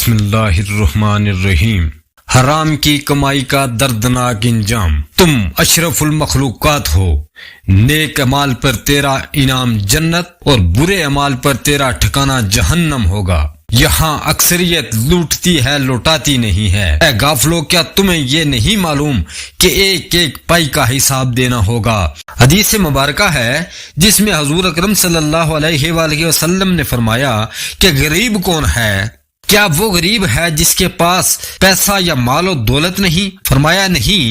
بسم اللہ الرحمن الرحیم۔ حرام کی کمائی کا دردناک انجام۔ تم اشرف المخلوقات ہو، نیک اعمال پر تیرا انعام جنت اور برے اعمال پر تیرا ٹھکانہ جہنم ہوگا۔ یہاں اکثریت لوٹتی ہے، لوٹاتی نہیں ہے۔ اے غافلو، کیا تمہیں یہ نہیں معلوم کہ ایک ایک پائی کا حساب دینا ہوگا؟ حدیث مبارکہ ہے جس میں حضور اکرم صلی اللہ علیہ وآلہ وسلم نے فرمایا کہ غریب کون ہے؟ کیا وہ غریب ہے جس کے پاس پیسہ یا مال و دولت نہیں؟ فرمایا نہیں،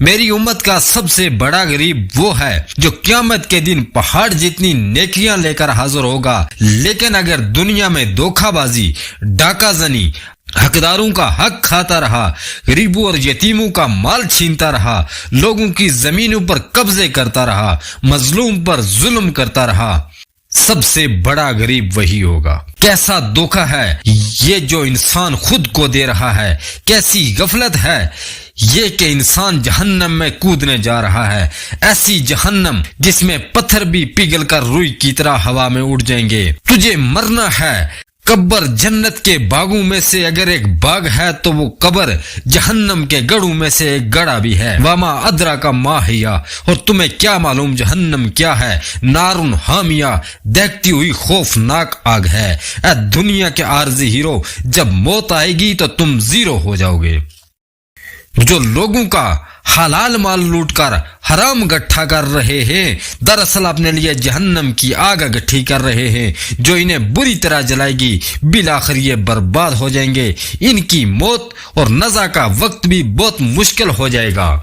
میری امت کا سب سے بڑا غریب وہ ہے جو قیامت کے دن پہاڑ جتنی نیکیاں لے کر حاضر ہوگا، لیکن اگر دنیا میں دھوکہ بازی، ڈاکہ زنی، حقداروں کا حق کھاتا رہا، غریبوں اور یتیموں کا مال چھینتا رہا، لوگوں کی زمینوں پر قبضے کرتا رہا، مظلوم پر ظلم کرتا رہا، سب سے بڑا غریب وہی ہوگا۔ کیسا دھوکہ ہے یہ جو انسان خود کو دے رہا ہے، کیسی غفلت ہے یہ کہ انسان جہنم میں کودنے جا رہا ہے، ایسی جہنم جس میں پتھر بھی پگھل کر روئی کی طرح ہوا میں اڑ جائیں گے۔ تجھے مرنا ہے۔ قبر جنت کے باغوں میں سے اگر ایک باغ ہے تو وہ قبر جہنم کے گڑھوں میں سے ایک گڑھا بھی ہے۔ وما ادراک ما ہی، اور تمہیں کیا معلوم جہنم کیا ہے؟ نارن حامیہ، دیکھتی ہوئی خوفناک آگ ہے۔ اے دنیا کے عارضی ہیرو، جب موت آئے گی تو تم زیرو ہو جاؤ گے۔ جو لوگوں کا حلال مال لوٹ کر حرام گٹھا کر رہے ہیں، دراصل اپنے لیے جہنم کی آگ گٹھی کر رہے ہیں جو انہیں بری طرح جلائے گی۔ بالآخر یہ برباد ہو جائیں گے۔ ان کی موت اور نزا کا وقت بھی بہت مشکل ہو جائے گا۔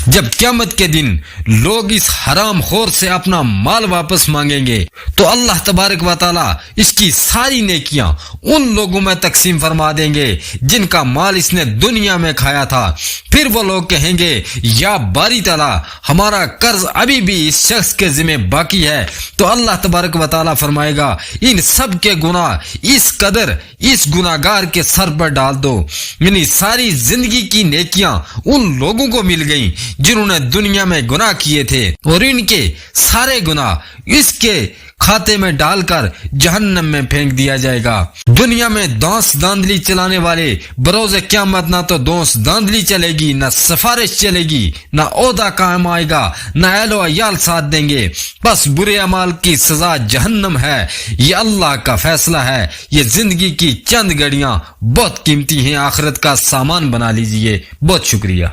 جب قیامت کے دن لوگ اس حرام خور سے اپنا مال واپس مانگیں گے تو اللہ تبارک و تعالی اس کی ساری نیکیاں ان لوگوں میں تقسیم فرما دیں گے جن کا مال اس نے دنیا میں کھایا تھا۔ پھر وہ لوگ کہیں گے، یا باری تعالی، ہمارا قرض ابھی بھی اس شخص کے ذمہ باقی ہے۔ تو اللہ تبارک و تعالی فرمائے گا، ان سب کے گناہ اس قدر اس گناہگار کے سر پر ڈال دو۔ یعنی ساری زندگی کی نیکیاں ان لوگوں کو مل گئیں جنہوں نے دنیا میں گناہ کیے تھے، اور ان کے سارے گناہ اس کے کھاتے میں ڈال کر جہنم میں پھینک دیا جائے گا۔ دنیا میں دانس داندلی چلانے والے بروز قیامت نہ تو دانس داندلی چلے گی، نہ سفارش چلے گی، نہ عہدہ کام آئے گا، نہ اہل و عیال ساتھ دیں گے۔ بس برے اعمال کی سزا جہنم ہے۔ یہ اللہ کا فیصلہ ہے۔ یہ زندگی کی چند گھڑیاں بہت قیمتی ہیں، آخرت کا سامان بنا لیجئے۔ بہت شکریہ۔